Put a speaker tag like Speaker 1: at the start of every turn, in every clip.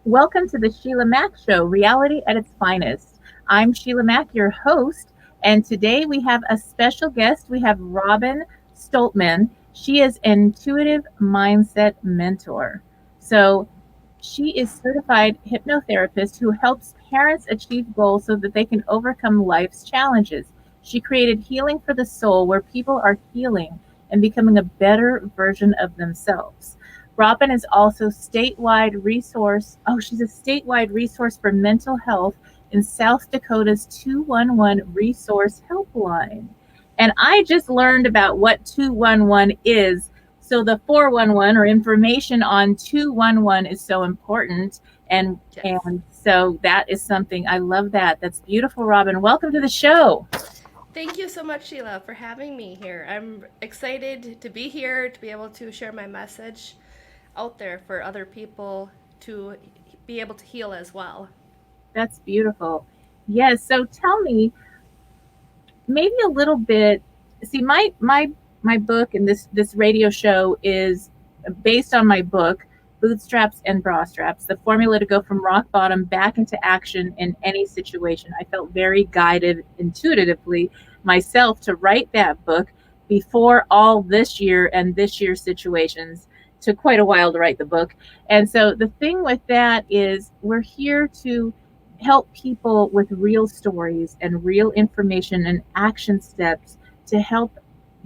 Speaker 1: Welcome to the Sheila Mack Show, reality at its finest. I'm Sheila Mack, your host, and today we have a special guest. We have Robin Stoltman. She is an intuitive mindset mentor. So she is certified hypnotherapist who helps parents achieve goals so that they can overcome life's challenges. She created Healing for the Soul, where people are healing and becoming a better version of themselves. Robin is also statewide resource. Oh, she's a statewide resource for mental health in South Dakota's 211 resource helpline. And I just learned about what 211 is. So the 411 or information on 211 is so important. And
Speaker 2: Yes.
Speaker 1: and so that is something I love that. That's beautiful, Robin. Welcome to the show.
Speaker 2: Thank you so much, Sheila, for having me here. I'm excited to be here, to be able to share my message out there for other people to be able to heal as well.
Speaker 1: That's beautiful. Yes. So tell me, maybe a little bit. See, my book and this radio show is based on my book, Bootstraps and Bra Straps: The Formula to Go from Rock Bottom Back into Action in Any Situation. I felt very guided intuitively myself to write that book before all this year and this year's situations. Took quite a while to write the book. And so the thing with that is we're here to help people with real stories and real information and action steps to help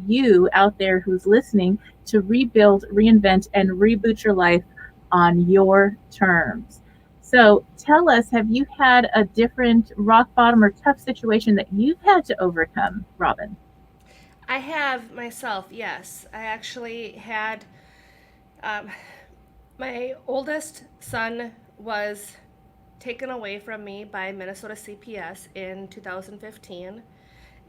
Speaker 1: you out there who's listening to rebuild, reinvent, and reboot your life on your terms. So tell us, have you had a different rock bottom or tough situation that you've had to overcome, Robin?
Speaker 2: I have myself, yes. I actually had um, my oldest son was taken away from me by Minnesota CPS in 2015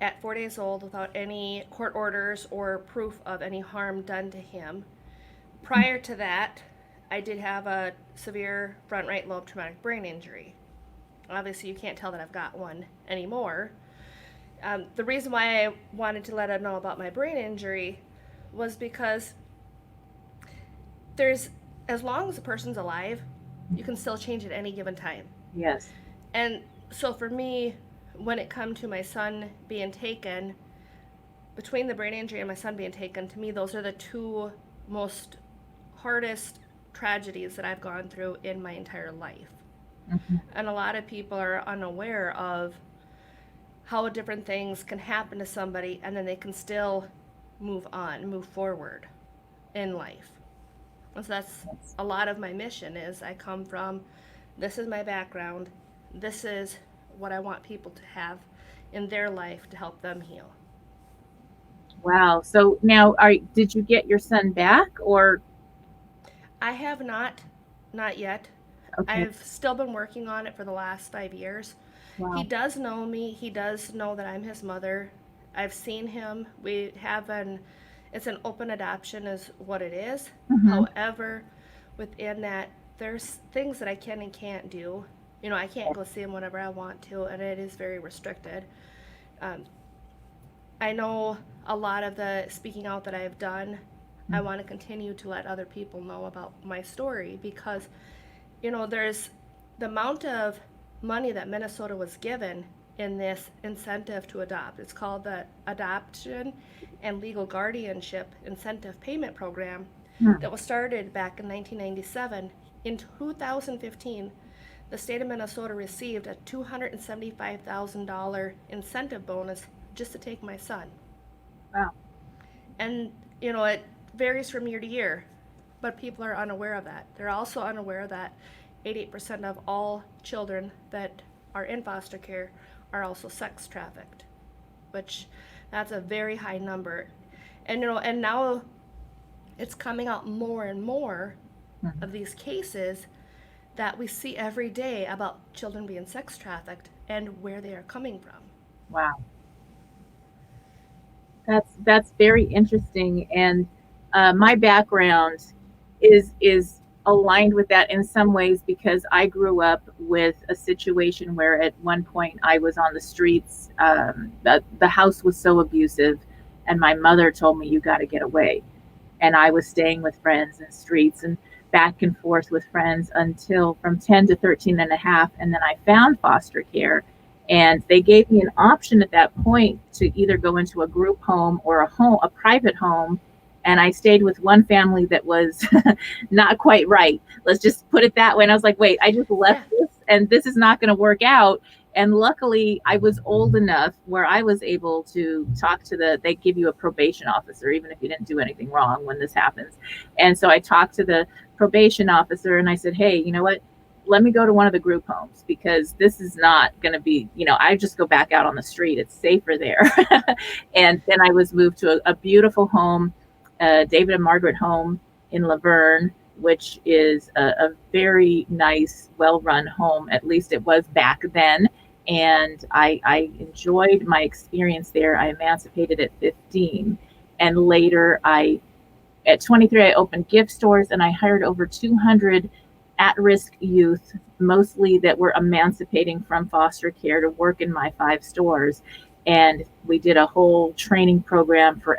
Speaker 2: at 4 days old without any court orders or proof of any harm done to him. Prior to that, I did have a severe front right lobe traumatic brain injury. Obviously, you can't tell that I've got one anymore. The reason why I wanted to let him know about my brain injury was because there's, as long as a person's alive, you can still change at any given time.
Speaker 1: Yes.
Speaker 2: And so for me, when it come to my son being taken, between the brain injury and my son being taken, to me, those are the two most hardest tragedies that I've gone through in my entire life.
Speaker 1: Mm-hmm.
Speaker 2: And a lot of people are unaware of how different things can happen to somebody and then they can still move on, move forward in life. And so that's a lot of my mission is I come from, this is my background, this is what I want people to have in their life to help them heal.
Speaker 1: Wow. So now, did you get your son back, or
Speaker 2: I have not yet.
Speaker 1: okay?
Speaker 2: I've still been working on it for the last 5 years. He
Speaker 1: Wow.
Speaker 2: does know me. He does know that I'm his mother. I've seen him. It's an open adoption is what it is.
Speaker 1: Mm-hmm.
Speaker 2: However, within that, there's things that I can and can't do. You know, I can't go see him whenever I want to, and it is very restricted. Um, I know a lot of the speaking out that I've done, I want to continue to let other people know about my story because, you know, there's the amount of money that Minnesota was given in this incentive to adopt. It's called the Adoption and Legal Guardianship Incentive Payment Program
Speaker 1: Hmm.
Speaker 2: that was started back in 1997. In 2015, the state of Minnesota received a $275,000 incentive bonus just to take my son.
Speaker 1: Wow.
Speaker 2: And, you know, it varies from year to year, but people are unaware of that. They're also unaware that 88% of all children that are in foster care are also sex trafficked, which that's a very high number. And, you know, and now it's coming out more and more
Speaker 1: Mhm.
Speaker 2: of these cases that we see every day about children being sex trafficked and where they are coming from.
Speaker 1: Wow. That's very interesting, and my background is aligned with that in some ways because I grew up with a situation where at one point I was on the streets. The house was so abusive, and my mother told me, "You got to get away." And I was staying with friends in streets, and back and forth with friends until from 10 to 13 and a half. And then I found foster care, and they gave me an option at that point to either go into a group home or a private home. And I stayed with one family that was not quite right. Let's just put it that way. And I was like, wait, I just left this and this is not going to work out. And luckily I was old enough where I was able to talk to they give you a probation officer, even if you didn't do anything wrong when this happens. And so I talked to the probation officer and I said, hey, you know what? Let me go to one of the group homes, because this is not going to be, I just go back out on the street. It's safer there. And then I was moved to a beautiful home, David and Margaret home in Laverne, which is a very nice, well-run home. At least it was back then. And I enjoyed my experience there. I emancipated at 15. And later, at 23, I opened gift stores, and I hired over 200 at-risk youth, mostly that were emancipating from foster care, to work in my 5 stores. And we did a whole training program for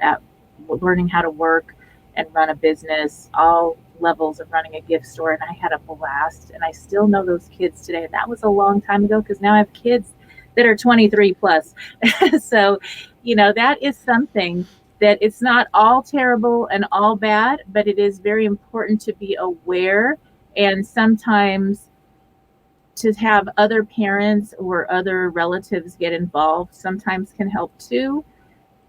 Speaker 1: learning how to work and run a business, all levels of running a gift store. And I had a blast, and I still know those kids today. And that was a long time ago, because now I have kids that are 23 plus. So, that is something that it's not all terrible and all bad, but it is very important to be aware. And sometimes to have other parents or other relatives get involved sometimes can help too.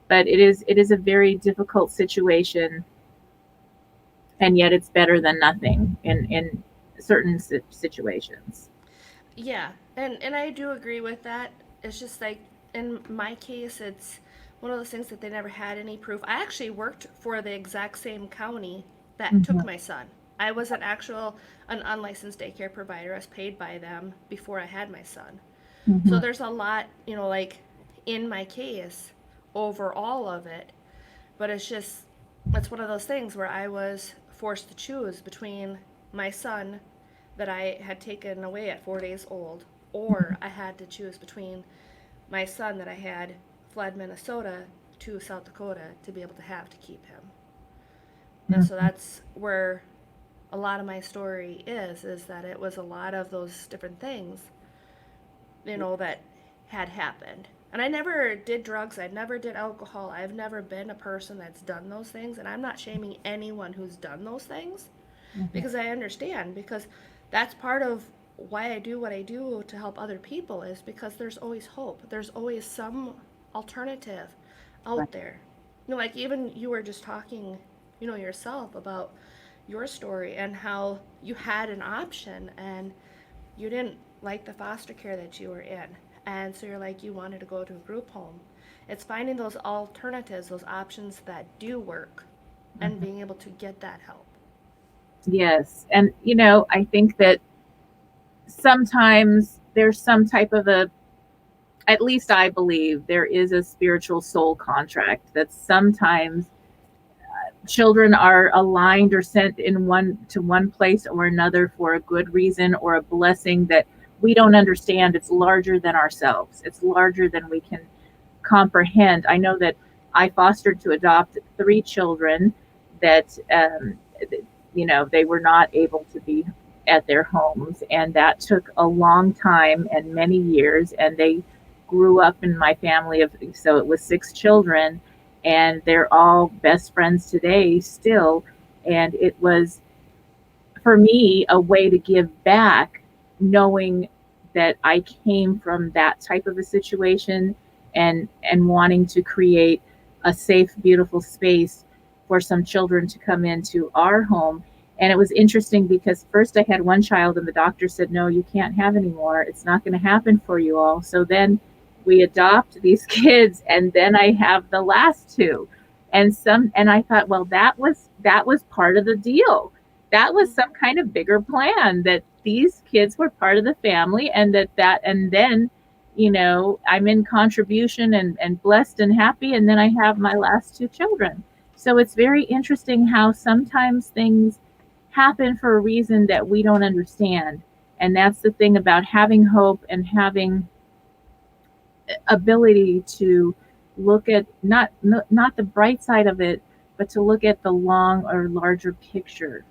Speaker 1: But it is a very difficult situation, and yet it's better than nothing in certain situations.
Speaker 2: Yeah, and I do agree with that. It's just like in my case, it's one of those things that they never had any proof. I actually worked for the exact same county that took
Speaker 1: Mhm.
Speaker 2: my son. I was an unlicensed daycare provider. I was paid by them before I had my son. So
Speaker 1: Mhm.
Speaker 2: there's a lot, like in my case over all of it. But it's one of those things where I was forced to choose between my son that I had taken away at 4 days old, or I had to choose between my son that I had fled Minnesota to South Dakota to be able to have to keep him. And so
Speaker 1: Mhm.
Speaker 2: that's where a lot of my story is that it was a lot of those different things, that had happened. And I never did drugs, I never did alcohol. I've never been a person that's done those things, and I'm not shaming anyone who's done those things,
Speaker 1: Mhm.
Speaker 2: because I understand, because that's part of why I do what I do to help other people, is because there's always hope. There's always some alternative
Speaker 1: Right.
Speaker 2: out there. Like even you were just talking, yourself about your story and how you had an option and you didn't like the foster care that you were in. And so you're like, you wanted to go to a group home. It's finding those alternatives, those options that do work, and
Speaker 1: Mhm.
Speaker 2: being able to get that help.
Speaker 1: Yes. And, I think that sometimes there's some type of at least I believe there is a spiritual soul contract that sometimes children are aligned or sent in one place or another for a good reason or a blessing that we don't understand. It's larger than ourselves. It's larger than we can comprehend. I know that I fostered to adopt 3 children that they were not able to be at their homes, and that took a long time and many years, and they grew up in my family of, so it was 6 children, and they're all best friends today still. And it was, for me, a way to give back, knowing that I came from that type of a situation, and wanting to create a safe, beautiful space for some children to come into our home. And it was interesting because first I had one child and the doctor said, no, you can't have any more. It's not going to happen for you all. So then we adopt these kids, and then I have the last 2. And I thought, well, that was part of the deal. That was some
Speaker 2: Mm-hmm.
Speaker 1: kind of bigger plan, that these kids were part of the family, and and then, I'm in contribution and blessed and happy, and then I have my last 2 children. So it's very interesting how sometimes things happen for a reason that we don't understand. And that's the thing about having hope and having ability to look at not the bright side of it, but to look at the long or larger picture.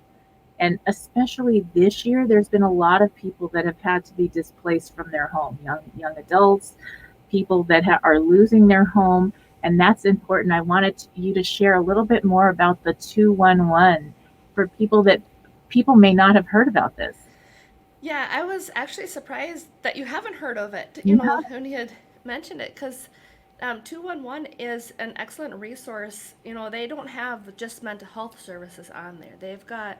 Speaker 1: And especially this year, there's been a lot of people that have had to be displaced from their home, young adults, people that are losing their home, and that's important. I wanted you to share a little bit more about the 211 for people may not have heard about this.
Speaker 2: Yeah, I was actually surprised that you haven't heard of it,
Speaker 1: No.
Speaker 2: when you had mentioned it, because 211 is an excellent resource. They don't have just mental health services on there. They've got,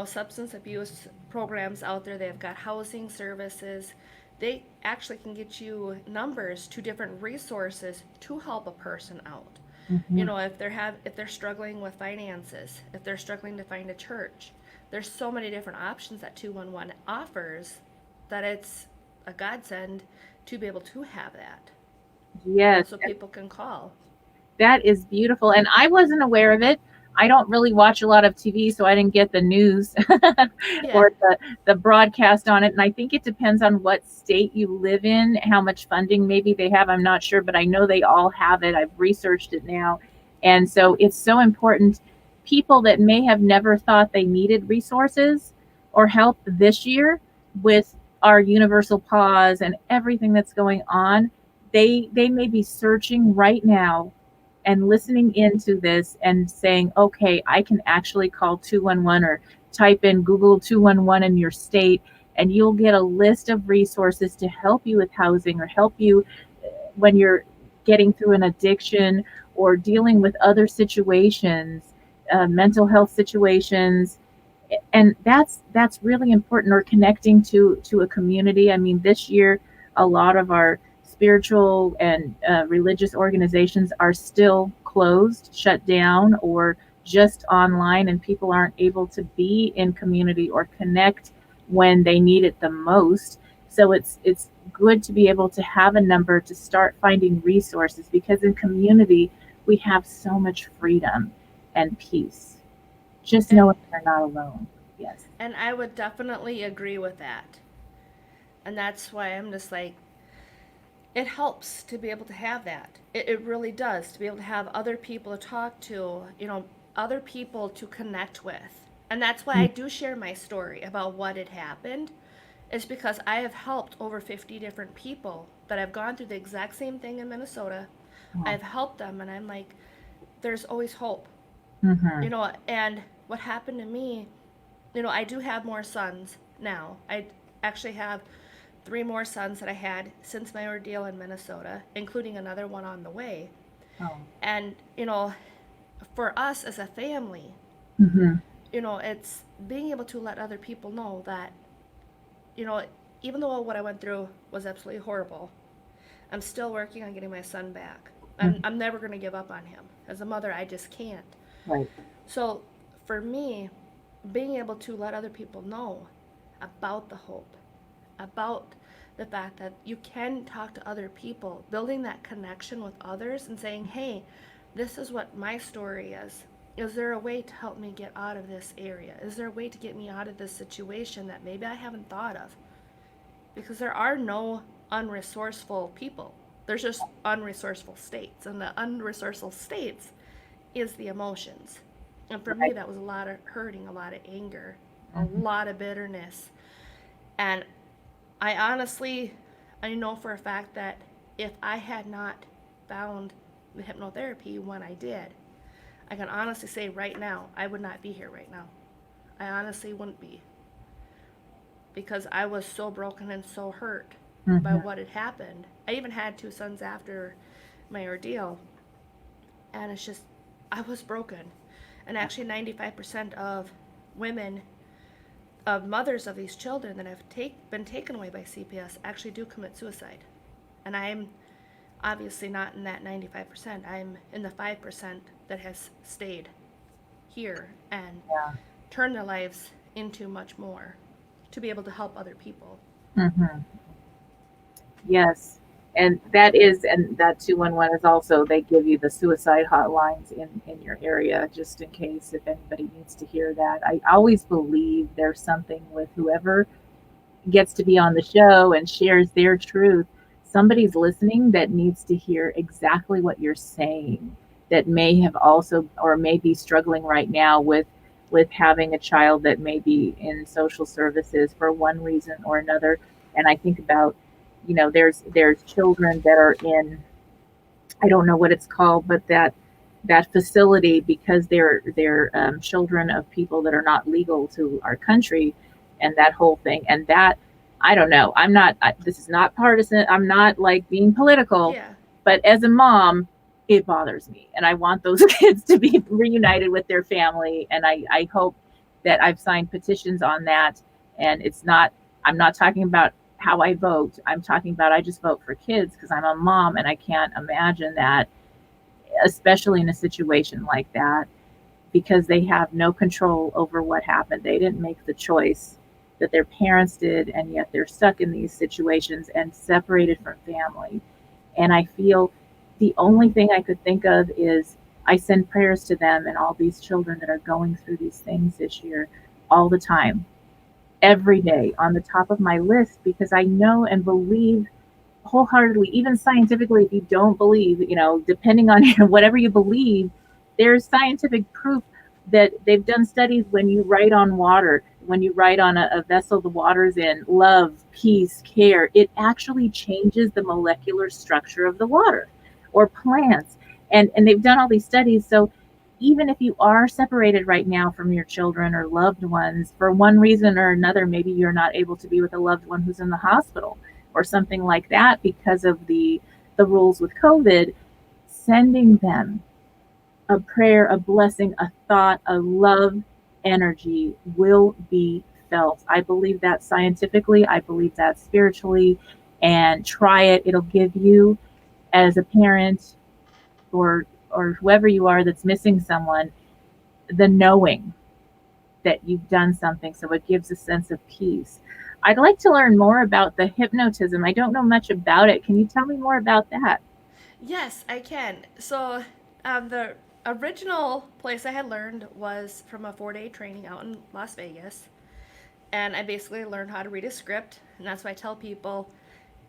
Speaker 2: substance abuse programs out there. They've got housing services. They actually can get you numbers to different resources to help a person out.
Speaker 1: Mm-hmm.
Speaker 2: If they're struggling with finances, if they're struggling to find a church, there's so many different options that 211 offers that it's a godsend to be able to have that.
Speaker 1: Yes,
Speaker 2: So people can call.
Speaker 1: that is beautiful. And I wasn't aware of it. I don't really watch a lot of TV, so I didn't get the news
Speaker 2: Yeah.
Speaker 1: or the broadcast on it. And I think it depends on what state you live in, how much funding maybe they have. I'm not sure, but I know they all have it. I've researched it now. And so it's so important. People that may have never thought they needed resources or help this year with our universal pause and everything that's going on, they may be searching right now and listening into this and saying, okay, I can actually call 211 or type in Google 211 in your state, and you'll get a list of resources to help you with housing or help you when you're getting through an addiction or dealing with other situations, mental health situations. And that's really important, or connecting to a community. I mean, this year a lot of our spiritual and religious organizations are still closed, shut down, or just online, and people aren't able to be in community or connect when they need it the most. So it's good to be able to have a number to start finding resources, because in community we have so much freedom and peace, just
Speaker 2: And
Speaker 1: knowing they're not alone. Yes.
Speaker 2: and I would definitely agree with that. And that's why I'm just like, it helps to be able to have that. It really does, to be able to have other people to talk to, other people to connect with. And that's why I do share my story about what had happened, is because I have helped over 50 different people that have gone through the exact same thing in Minnesota. I've helped them, and I'm like, there's always hope.
Speaker 1: Mm-hmm.
Speaker 2: And what happened to me, I do have more sons now. I actually have 3 more sons that I had since my ordeal in Minnesota, including another one on the way.
Speaker 1: Oh.
Speaker 2: And, for us as a family,
Speaker 1: Mm-hmm.
Speaker 2: it's being able to let other people know that, you know, even though what I went through was absolutely horrible, I'm still working on getting my son back.
Speaker 1: Mm-hmm.
Speaker 2: I'm never going to give up on him. As a mother, I just can't.
Speaker 1: Right.
Speaker 2: So for me, being able to let other people know about the hope, about the fact that you can talk to other people, building that connection with others and saying, hey, this is what my story is. Is there a way to help me get out of this area? Is there a way to get me out of this situation that maybe I haven't thought of? Because there are no unresourceful people. There's just unresourceful states. And the unresourceful states is the emotions. And for me,
Speaker 1: Right.
Speaker 2: that was a lot of hurting, a lot of anger, a
Speaker 1: Mm-hmm.
Speaker 2: lot of bitterness. And I know for a fact that if I had not found the hypnotherapy when I did, I can honestly say right now, I would not be here right now. I honestly wouldn't be. Because I was so broken and so hurt by
Speaker 1: Mm-hmm.
Speaker 2: what had happened. I even had 2 sons after my ordeal. And it's just, I was broken. And actually, 95% of women, of mothers of these children that have been taken away by CPS, actually do commit suicide. And I'm obviously not in that 95%. I'm in the 5% that has stayed here and
Speaker 1: Yeah.
Speaker 2: turned their lives into much more to be able to help other people.
Speaker 1: Mm-hmm. Yes. And that 211 is also, they give you the suicide hotlines in your area, just in case if anybody needs to hear that. I always believe there's something with whoever gets to be on the show and shares their truth. Somebody's listening that needs to hear exactly what you're saying, that may have also or may be struggling right now with with having a child that may be in social services for one reason or another. And I think about, there's children that are in, I don't know what it's called, but that facility, because they're children of people that are not legal to our country, and that whole thing, and that, I don't know. This is not partisan. I'm not like being political,
Speaker 2: Yeah.
Speaker 1: but as a mom, it bothers me, and I want those kids to be reunited with their family. And I hope that I've signed petitions on that. And it's not. I'm not talking about how I vote. I'm talking about I just vote for kids because I'm a mom, and I can't imagine that, especially in a situation like that, because they have no control over what happened. They didn't make the choice that their parents did, and yet they're stuck in these situations and separated from family. And I feel the only thing I could think of is I send prayers to them and all these children that are going through these things this year all the time, every day, on the top of my list, because I know and believe wholeheartedly, even scientifically, if you don't believe, depending on whatever you believe, there's scientific proof that they've done studies. When you write on water, when you write on a vessel the water's in, love, peace, care, it actually changes the molecular structure of the water, or plants. And they've done all these studies. So even if you are separated right now from your children or loved ones for one reason or another, maybe you're not able to be with a loved one who's in the hospital or something like that because of the rules with COVID, sending them a prayer, a blessing, a thought, a love energy will be felt. I believe that scientifically, I believe that spiritually, and try it. It'll give you, as a parent, or whoever you are that's missing someone, the knowing that you've done something. So it gives a sense of peace. I'd like to learn more about the hypnotism. I don't know much about it. Can you tell me more about that?
Speaker 2: Yes, I can. So, the original place I had learned was from a 4-day training out in Las Vegas. And I basically learned how to read a script. And that's why I tell people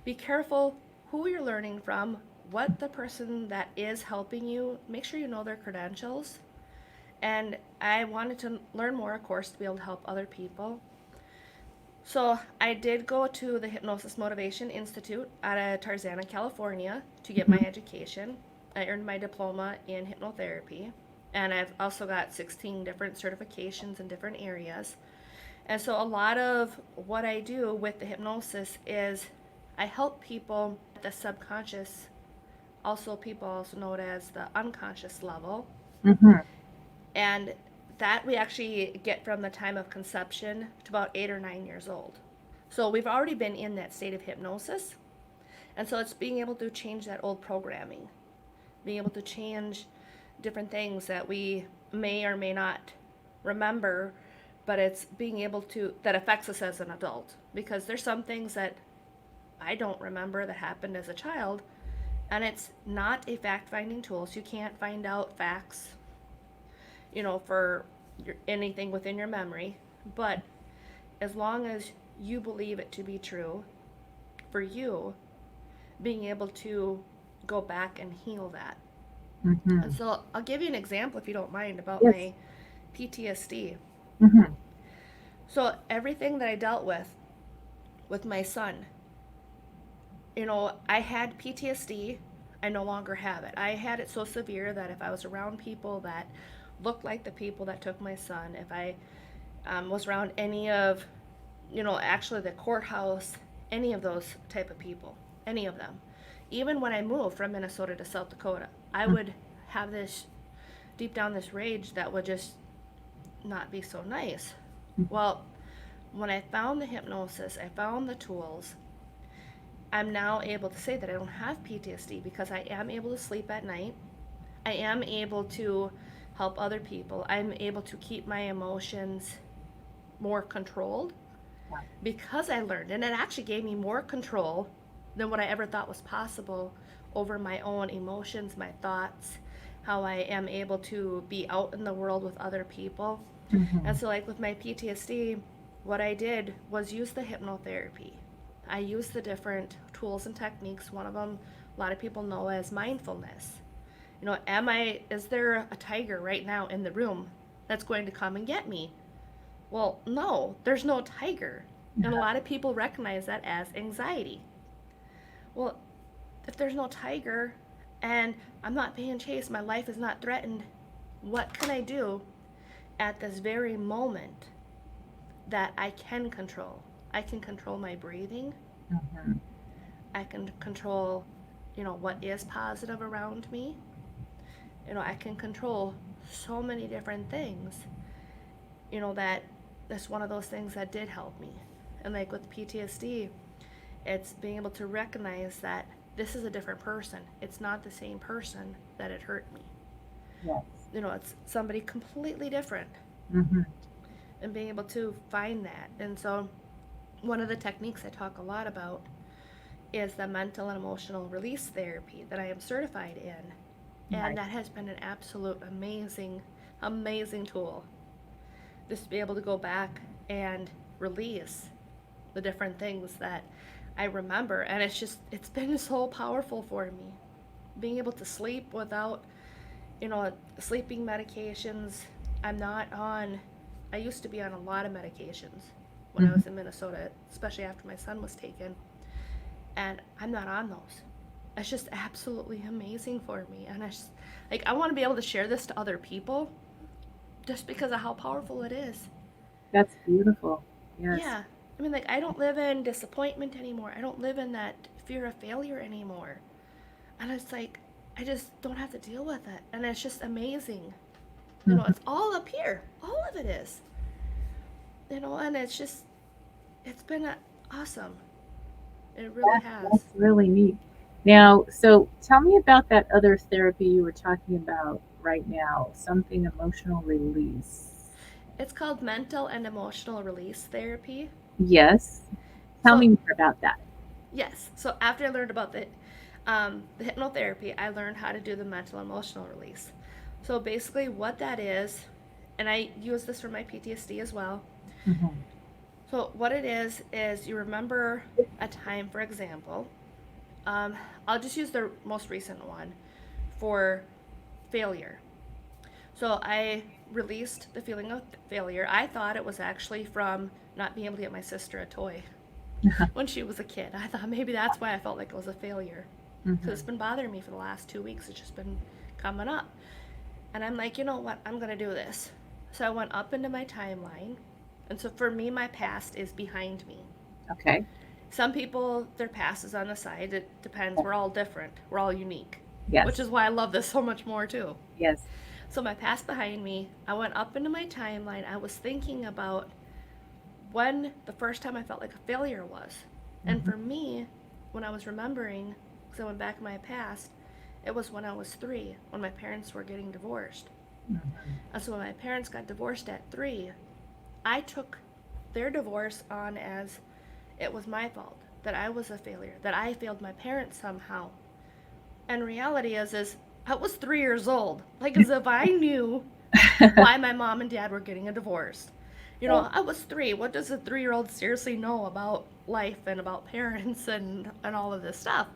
Speaker 2: be careful who you're learning from, what the person that is helping you, make sure you know their credentials. And I wanted to learn more, of course, to be able to help other people. So I did go to the Hypnosis Motivation Institute out of Tarzana, California to get my
Speaker 1: Mhm.
Speaker 2: education. I earned my diploma in hypnotherapy, and I've also got 16 different certifications in different areas. And so a lot of what I do with the hypnosis is I help people at the subconscious, also people also know it as the unconscious level.
Speaker 1: Mhm.
Speaker 2: And that we actually get from the time of conception to about 8 or 9 years old. So we've already been in that state of hypnosis. And so it's being able to change that old programming, being able to change different things that we may or may not remember, but it's being able to, that affects us as an adult. Because there's some things that I don't remember that happened as a child, and it's not a fact finding tool. So you can't find out facts, for anything within your memory. But as long as you believe it to be true, for you, being able to go back and heal that. And
Speaker 1: Mhm.
Speaker 2: so I'll give you an example, if you don't mind, about
Speaker 1: Yes.
Speaker 2: my PTSD.
Speaker 1: Mhm.
Speaker 2: So everything that I dealt with my son, I had PTSD. I no longer have it. I had it so severe that if I was around people that looked like the people that took my son, if I was around any of, actually the courthouse, any of those type of people, any of them. Even when I moved from Minnesota to South Dakota, I would have this, deep down, this rage that would just not be so nice.
Speaker 1: Mhm.
Speaker 2: Well, when I found the hypnosis, I found the tools, I'm now able to say that I don't have PTSD because I am able to sleep at night. I am able to help other people. I'm able to keep my emotions more controlled
Speaker 1: Yeah.
Speaker 2: because I learned, and it actually gave me more control than what I ever thought was possible over my own emotions, my thoughts, how I am able to be out in the world with other people. And
Speaker 1: Mhm.
Speaker 2: so, like with my PTSD, what I did was use the hypnotherapy. I used the different tools and techniques. One of them, a lot of people know as mindfulness. Is there a tiger right now in the room? that's going to come and get me. Well, no, there's no tiger. And a lot of people recognize that as anxiety. Well, if there's no tiger and I'm not being chased, my life is not threatened, what can I do at this very moment that I can control? I can control my breathing.
Speaker 1: Mm-hmm.
Speaker 2: I can control, what is positive around me. I can control so many different things. That's one of those things that did help me. And like with PTSD, it's being able to recognize that this is a different person. It's not the same person that had hurt me.
Speaker 1: Yes.
Speaker 2: It's somebody completely different.
Speaker 1: Mm-hmm.
Speaker 2: And being able to find that. And so one of the techniques I talk a lot about is the mental and emotional release therapy that I am certified in. And that has been an absolute amazing, amazing tool. Just to be able to go back and release the different things that I remember. And it's been so powerful for me. Being able to sleep without, sleeping medications. I used to be on a lot of medications when I was in Minnesota, especially after my son was taken. And I'm not on those. It's just absolutely amazing for me. And I want to be able to share this to other people just because of how powerful it is.
Speaker 1: That's beautiful. Yes.
Speaker 2: Yeah. I mean, I don't live in disappointment anymore. I don't live in that fear of failure anymore. And it's I just don't have to deal with it. And it's just amazing. It's all up here. All of it is. And it's been awesome. It really has.
Speaker 1: That's really neat. Now, so tell me about that other therapy you were talking about right now, something emotional release.
Speaker 2: It's called mental and emotional release therapy.
Speaker 1: Yes. Tell me more about that.
Speaker 2: Yes. So after I learned about the hypnotherapy, I learned how to do the mental and emotional release. So basically what that is, and I use this for my PTSD as well.
Speaker 1: Mm-hmm.
Speaker 2: So what it is you remember a time, for example, I'll just use the most recent one for failure. So I released the feeling of failure. I thought it was actually from not being able to get my sister a toy when she was a kid. I thought maybe that's why I felt like it was a failure. Because it's been bothering me for the last 2 weeks. It's just been coming up. And I'm like, you know what? I'm going to do this. So I went up into my timeline. And so for me, my past is behind me.
Speaker 1: Okay.
Speaker 2: Some people, their past is on the side. It depends. We're all different. We're all unique.
Speaker 1: Yes.
Speaker 2: Which is why I love this so much more, too.
Speaker 1: Yes.
Speaker 2: So my past behind me, I went up into my timeline. I was thinking about when the first time I felt like a failure was. And for me, when I was remembering, because I went back in my past, it was when I was 3, when my parents were getting divorced. And so when my parents got divorced at 3, I took their divorce on as it was my fault, that I was a failure, that I failed my parents somehow. And reality is I was 3 years old. As if I knew why my mom and dad were getting a divorce. I was 3. What does a 3-year-old seriously know about life and about parents and all of this stuff?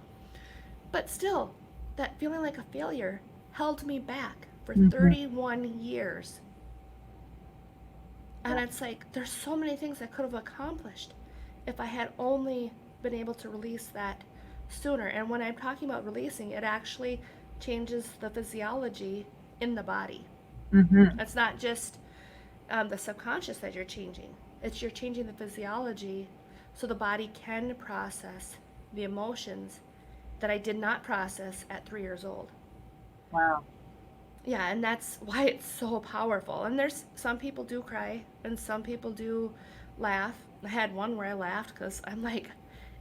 Speaker 2: But still, that feeling like a failure held me back for 31 years. And it's there's so many things I could have accomplished if I had only been able to release that sooner. And when I'm talking about releasing, it actually changes the physiology in the body. It's not just the subconscious that you're changing. You're changing the physiology so the body can process the emotions that I did not process at 3 years old.
Speaker 1: Wow.
Speaker 2: Yeah, and that's why it's so powerful. And there's some people do cry and some people do laugh. I had one where I laughed because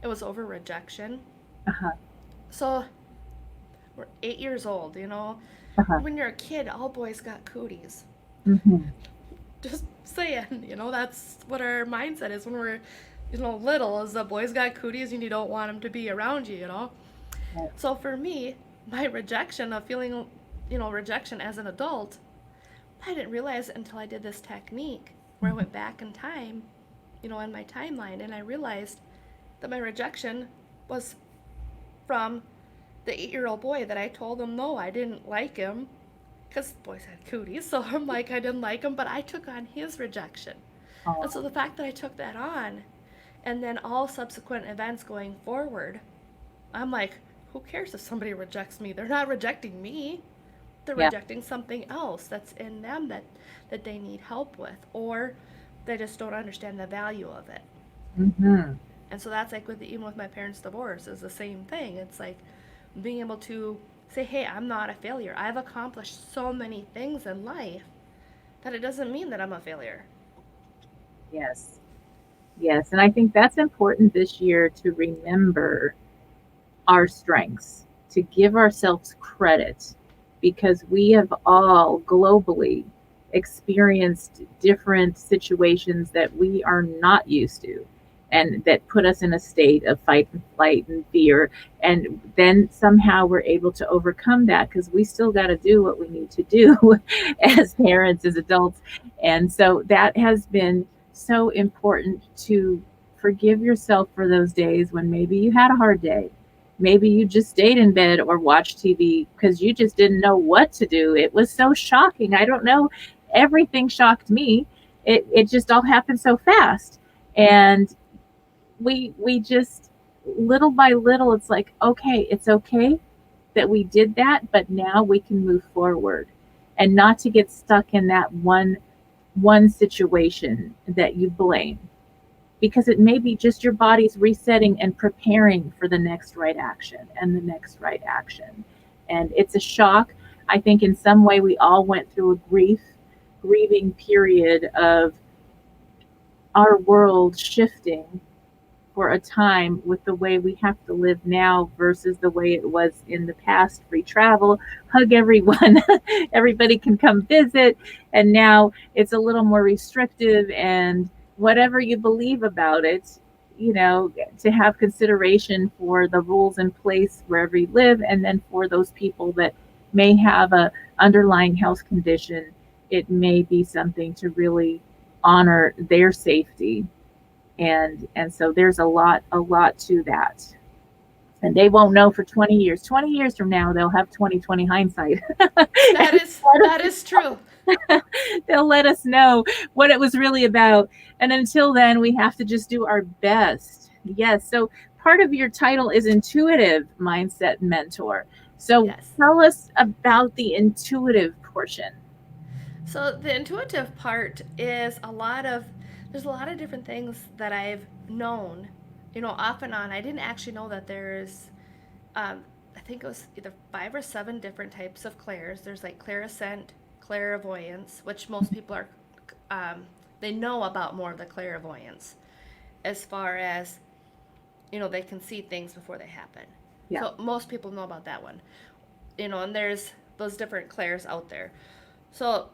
Speaker 2: it was over rejection. So we're 8 years old, When you're a kid, all boys got cooties. Just saying, that's what our mindset is when we're, little, is the boys got cooties and you don't want them to be around you,
Speaker 1: Right.
Speaker 2: So for me, my rejection of feeling, rejection as an adult, I didn't realize it until I did this technique where I went back in time, in my timeline, and I realized that my rejection was from the 8-year-old boy that I told him no, I didn't like him. because boys had cooties, so I'm like, I didn't like him, but I took on his rejection. And so
Speaker 1: Oh,
Speaker 2: the fact that I took that on, and then all subsequent events going forward, I'm like, who cares if somebody rejects me? They're not rejecting me. They're
Speaker 1: yeah.
Speaker 2: rejecting something else that's in them that they need help with, or they just don't understand the value of it.
Speaker 1: Mm-hmm.
Speaker 2: And so that's like even with my parents' divorce is the same thing. It's like being able to say, hey, I'm not a failure. I've accomplished so many things in life that it doesn't mean that I'm a failure.
Speaker 1: Yes. Yes. And I think that's important this year to remember our strengths, to give ourselves credit, because we have all globally experienced different situations that we are not used to and that put us in a state of fight and flight and fear. And then somehow we're able to overcome that because we still got to do what we need to do as parents, as adults. And so that has been so important to forgive yourself for those days when maybe you had a hard day. Maybe you just stayed in bed or watched TV because you just didn't know what to do. It was so shocking. I don't know. Everything shocked me. It just all happened so fast. And we just little by little it's like, okay, it's okay that we did that, but now we can move forward and not to get stuck in that one situation that you blame, because it may be just your body's resetting and preparing for the next right action and the next right action. And it's a shock. I think in some way we all went through a grieving period of our world shifting for a time with the way we have to live now versus the way it was in the past. Free travel, hug everyone, everybody can come visit. And now it's a little more restrictive, and whatever you believe about it, you know, to have consideration for the rules in place wherever you live, and then for those people that may have a underlying health condition, it may be something to really honor their safety. And so there's a lot to that, and they won't know for 20 years. 20 years from now they'll have 2020 hindsight.
Speaker 2: That is true.
Speaker 1: They'll let us know what it was really about, and until then we have to just do our best. Yes, so part of your title is intuitive mindset mentor, so
Speaker 2: Yes.
Speaker 1: tell us about the intuitive portion.
Speaker 2: So the intuitive part is there's a lot of different things that I've known, off and on. I didn't actually know that there's, I think it was either 5 or 7 different types of clairs. There's like clairscient, clairvoyance, which most people they know about more of the clairvoyance as far as, they can see things before they happen.
Speaker 1: Yeah.
Speaker 2: So most people know about that one, and there's those different clairs out there. So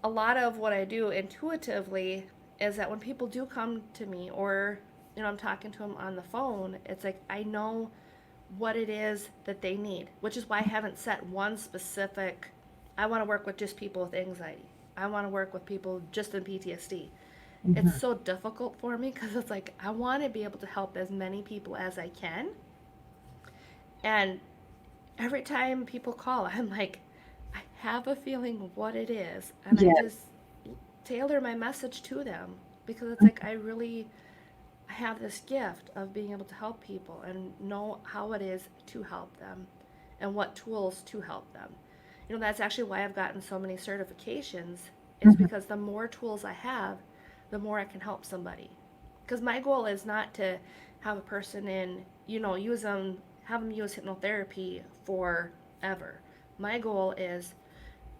Speaker 2: a lot of what I do intuitively is that when people do come to me, or I'm talking to them on the phone, it's like I know what it is that they need, which is why I haven't set one specific. I want to work with just people with anxiety. I want to work with people just in PTSD. It's
Speaker 1: Mm-hmm.
Speaker 2: so difficult for me because it's like I want to be able to help as many people as I can. And every time people call, I'm like, I have a feeling of what it is, and I
Speaker 1: Yes.
Speaker 2: just tailor my message to them because it's like I have this gift of being able to help people and know how it is to help them and what tools to help them. That's actually why I've gotten so many certifications, is
Speaker 1: Mm-hmm.
Speaker 2: because the more tools I have, the more I can help somebody. Because my goal is not to have a person have them use hypnotherapy forever. My goal is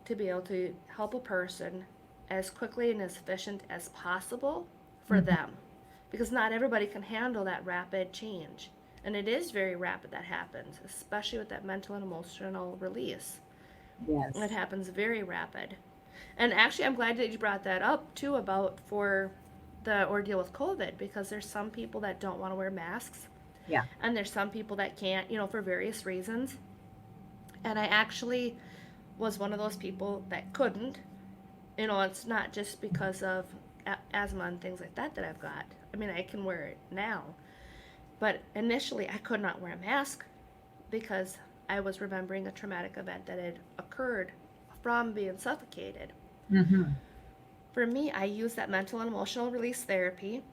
Speaker 2: to be able to help a person as quickly and as efficient as possible for
Speaker 1: Mm-hmm.
Speaker 2: them, because not everybody can handle that rapid change, and it is very rapid that happens, especially with that mental and emotional release. It
Speaker 1: Yes.
Speaker 2: happens very rapid. And actually, I'm glad that you brought that up too, about for the ordeal with COVID, because there's some people that don't want to wear masks,
Speaker 1: Yeah.
Speaker 2: and there's some people that can't, for various reasons. And I actually was one of those people that couldn't. It's not just because of asthma and things like that I've got. I mean, I can wear it now. But initially, I could not wear a mask because I was remembering a traumatic event that had occurred from being suffocated.
Speaker 1: Mm-hmm.
Speaker 2: For me, I used that mental and emotional release therapy,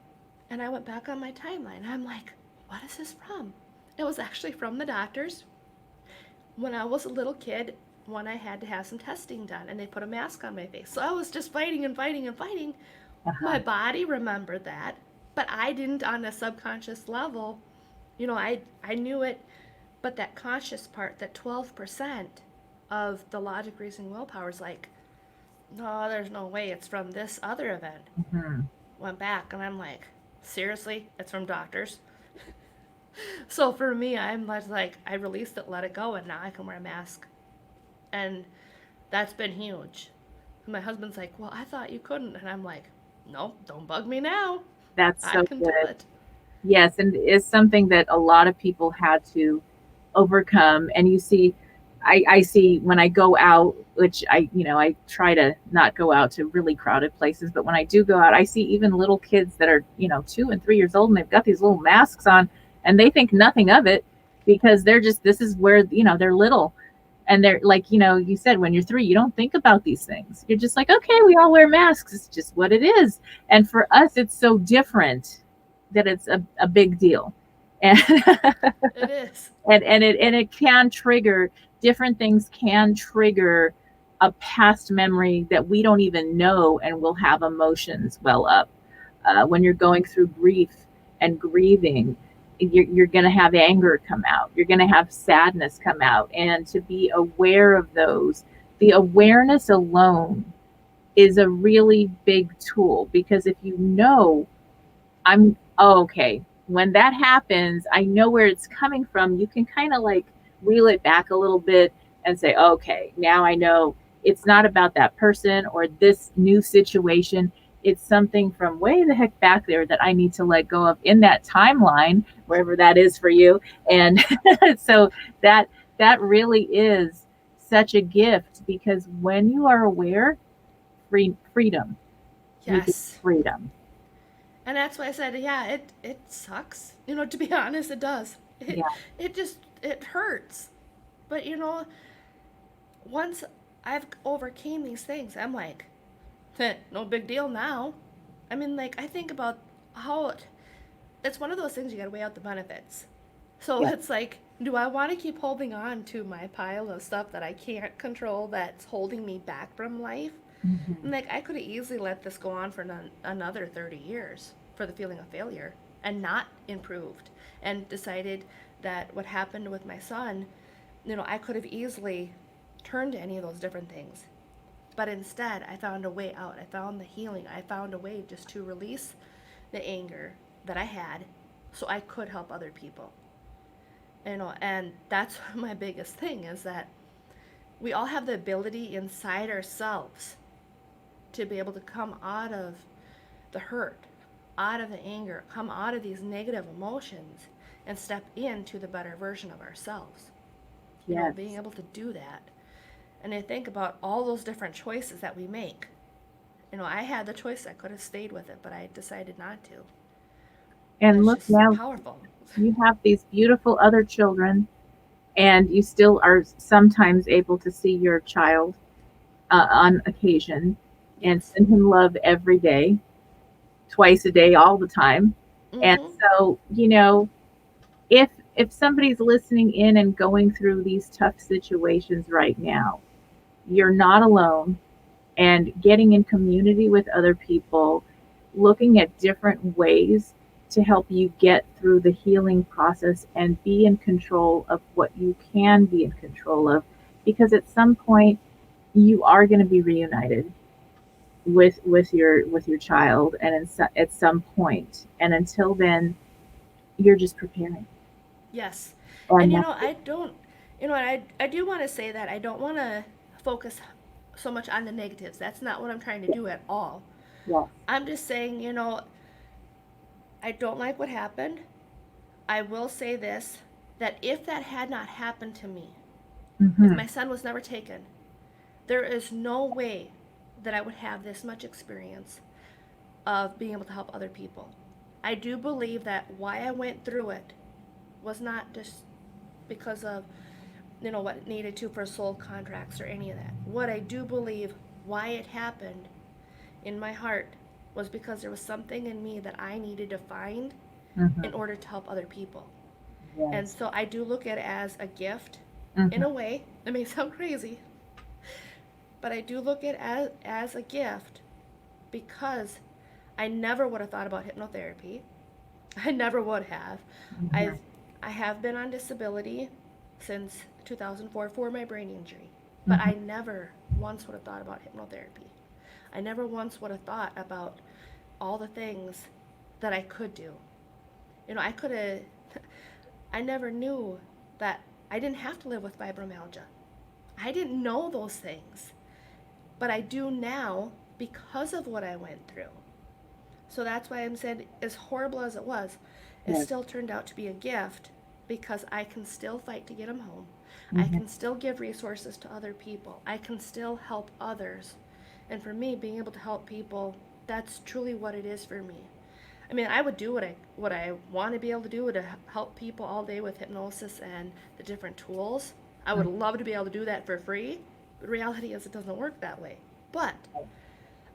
Speaker 2: and I went back on my timeline. I'm like, what is this from? It was actually from the doctors. When I was a little kid, when I had to have some testing done, and they put a mask on my face. So I was just fighting and fighting and fighting.
Speaker 1: Uh-huh.
Speaker 2: My body remembered that, but I didn't on a subconscious level. I knew it, but that conscious part, that 12% of the logic, reasoning, willpower is like, no, there's no way it's from this other event.
Speaker 1: Mm-hmm.
Speaker 2: Went back and I'm like, seriously? It's from doctors? So for me, I'm like, I released it, let it go, and now I can wear a mask. And that's been huge. My husband's like, well, I thought you couldn't. And I'm like, no, don't bug me now.
Speaker 1: That's
Speaker 2: I
Speaker 1: so
Speaker 2: can do
Speaker 1: good.
Speaker 2: it.
Speaker 1: Yes, and it's something that a lot of people had to overcome. And you see, I see when I go out, which I try to not go out to really crowded places, but when I do go out, I see even little kids that are, 2 and 3 years old, and they've got these little masks on, and they think nothing of it because this is where, they're little. And they're like, you said, when you're 3, you don't think about these things. You're just like, okay, we all wear masks. It's just what it is. And for us, it's so different that it's a big deal. And
Speaker 2: It is.
Speaker 1: and it can trigger different things, can trigger a past memory that we don't even know, and will have emotions well up. When you're going through grief and grieving, you're going to have anger come out, you're going to have sadness come out, and to be aware of those, the awareness alone is a really big tool, because if you know, okay, when that happens, I know where it's coming from. You can kind of like reel it back a little bit and say, okay, now I know it's not about that person or this new situation. It's something from way the heck back there that I need to let go of in that timeline, wherever that is for you. And so that really is such a gift, because when you are aware, freedom, you get
Speaker 2: Yes.
Speaker 1: freedom.
Speaker 2: And that's why I said, yeah, it sucks. To be honest, it does. It
Speaker 1: Yeah.
Speaker 2: it just it hurts. But once I've overcame these things, I'm like, no big deal now. I mean, like, I think about how it's one of those things you got to weigh out the benefits. So
Speaker 1: Yeah.
Speaker 2: it's like, do I want to keep holding on to my pile of stuff that I can't control that's holding me back from life?
Speaker 1: Mhm.
Speaker 2: And like, I could have easily let this go on for another 30 years for the feeling of failure and not improved, and decided that what happened with my son, I could have easily turned to any of those different things. But instead, I found a way out. I found the healing. I found a way just to release the anger that I had so I could help other people. And that's my biggest thing is that we all have the ability inside ourselves to be able to come out of the hurt, out of the anger, come out of these negative emotions and step into the better version of ourselves.
Speaker 1: Yes.
Speaker 2: Being able to do that. And I think about all those different choices that we make. I had the choice. I could have stayed with it, but I decided not to. And
Speaker 1: And
Speaker 2: it's
Speaker 1: look,
Speaker 2: just
Speaker 1: now
Speaker 2: powerful.
Speaker 1: you have these beautiful other children, and you still are sometimes able to see your child on occasion and
Speaker 2: Yes.
Speaker 1: send him love every day, twice a day, all the time. And
Speaker 2: Mm-hmm.
Speaker 1: so, if somebody's listening in and going through these tough situations right now, you're not alone. And getting in community with other people, looking at different ways to help you get through the healing process and be in control of what you can be in control of, because at some point you are going to be reunited with your child, and at some point, and until then you're just preparing.
Speaker 2: Yes. And
Speaker 1: And that's
Speaker 2: I don't, I do want to say that I don't want to focus so much on the negatives. That's not what I'm trying to
Speaker 1: it.
Speaker 2: do at all.
Speaker 1: Yes.
Speaker 2: I'm just saying, I don't like what happened. I will say this, that if that had not happened to me, if
Speaker 1: Hmm.
Speaker 2: my son was never taken, there is no way that I would have this much experience of being able to help other people. I do believe that why I went through it was not just because of what it needed to for soul contracts or any of that. What I do believe why it happened in my heart was because there was something in me that I needed to find
Speaker 1: Mm-hmm.
Speaker 2: in order to help other people.
Speaker 1: Yes.
Speaker 2: And so I do look at it as a gift
Speaker 1: Mm-hmm.
Speaker 2: in a way. It may sound crazy, but I do look at it as a gift because I never would have thought about hypnotherapy. I never would have.
Speaker 1: Mm-hmm.
Speaker 2: I have been on disability since 2004 for my brain injury, but
Speaker 1: Mm-hmm.
Speaker 2: I never once would have thought about hypnotherapy. I never once would have thought about all the things that I could do. I could have, I never knew that I didn't have to live with fibromyalgia. I didn't know those things, but I do now because of what I went through. So that's why I'm saying, as horrible as it was, it
Speaker 1: Yes.
Speaker 2: still turned out to be a gift because I can still fight to get them home.
Speaker 1: Mm-hmm.
Speaker 2: I can still give resources to other people. I can still help others. And for me, being able to help people, that's truly what it is for me. I mean, I would do what I want to be able to do, to help people all day with hypnosis and the different tools. I would love to be able to do that for free. The reality is it doesn't work that way. But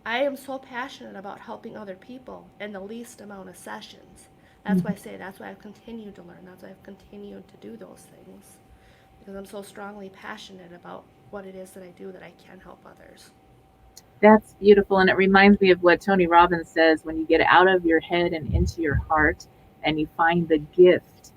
Speaker 2: I am so passionate about helping other people in the least amount of sessions. That's why I say, that's why I've continued to learn. That's why I've continued to do those things. Because I'm so strongly passionate about what it is that I do, that I can help others.
Speaker 1: That's beautiful. And it reminds me of what Tony Robbins says: when you get out of your head and into your heart and you find the gift,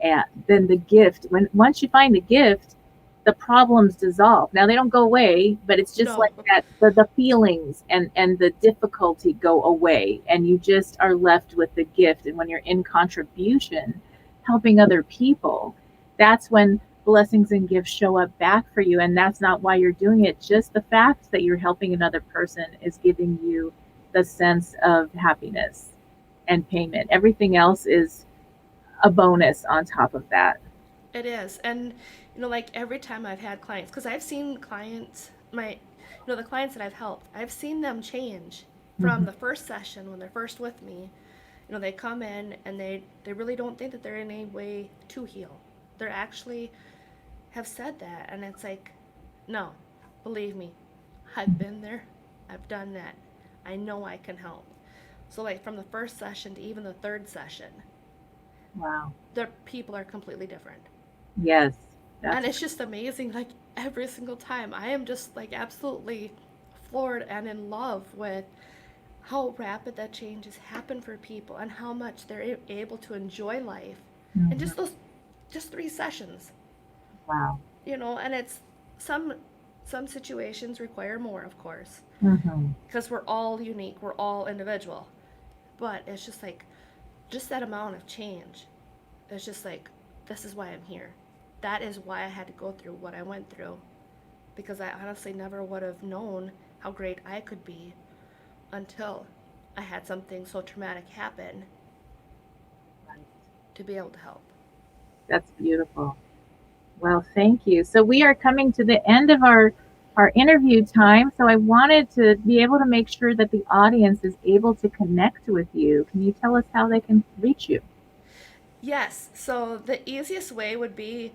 Speaker 1: and then the gift, once you find the gift, the problems dissolve. Now they don't go away, but it's just
Speaker 2: No.
Speaker 1: like that, the feelings and the difficulty go away, and you just are left with the gift. And when you're in contribution, helping other people, that's when blessings and gifts show up back for you. And that's not why you're doing it. Just the fact that you're helping another person is giving you the sense of happiness and payment. Everything else is a bonus on top of that.
Speaker 2: It is. And, like every time I've had clients, because I've seen clients, the clients that I've helped, I've seen them change from
Speaker 1: Mhm.
Speaker 2: the first session when they're first with me. They come in and they really don't think that they're in any way to heal. They're actually have said that. And it's like, no, believe me, I've been there. I've done that. I know I can help. So like from the first session to even the third session,
Speaker 1: Wow.
Speaker 2: the people are completely different.
Speaker 1: Yes.
Speaker 2: And it's just amazing, like every single time. I am just like absolutely floored and in love with how rapid that change has happened for people and how much they're able to enjoy life. And
Speaker 1: Mhm.
Speaker 2: just 3 sessions,
Speaker 1: Wow.
Speaker 2: and it's some situations require more, of course,
Speaker 1: Mm-hmm.
Speaker 2: because we're all unique, we're all individual. But it's just like, just that amount of change. It's just like, this is why I'm here. That is why I had to go through what I went through, because I honestly never would have known how great I could be until I had something so traumatic happen
Speaker 1: Right.
Speaker 2: to be able to help.
Speaker 1: That's beautiful. Well, thank you. So we are coming to the end of our interview time. So I wanted to be able to make sure that the audience is able to connect with you. Can you tell us how they can reach you?
Speaker 2: Yes, so the easiest way would be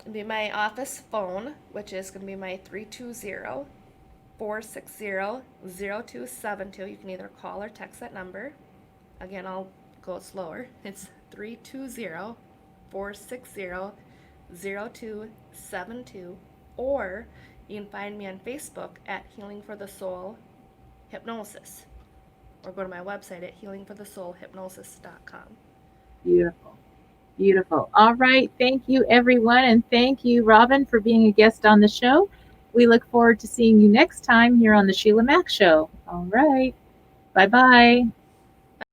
Speaker 2: my office phone, which is going to be my 320-460-0272. You can either call or text that number. Again, I'll go slower. It's 320-460-0272. Or you can find me on Facebook at Healing for the Soul Hypnosis. Or go to my website at healingforthesoulhypnosis.com.
Speaker 1: Beautiful. Beautiful. All right. Thank you, everyone. And thank you, Robin, for being a guest on the show. We look forward to seeing you next time here on the Sheila Mack Show. All right. Bye bye.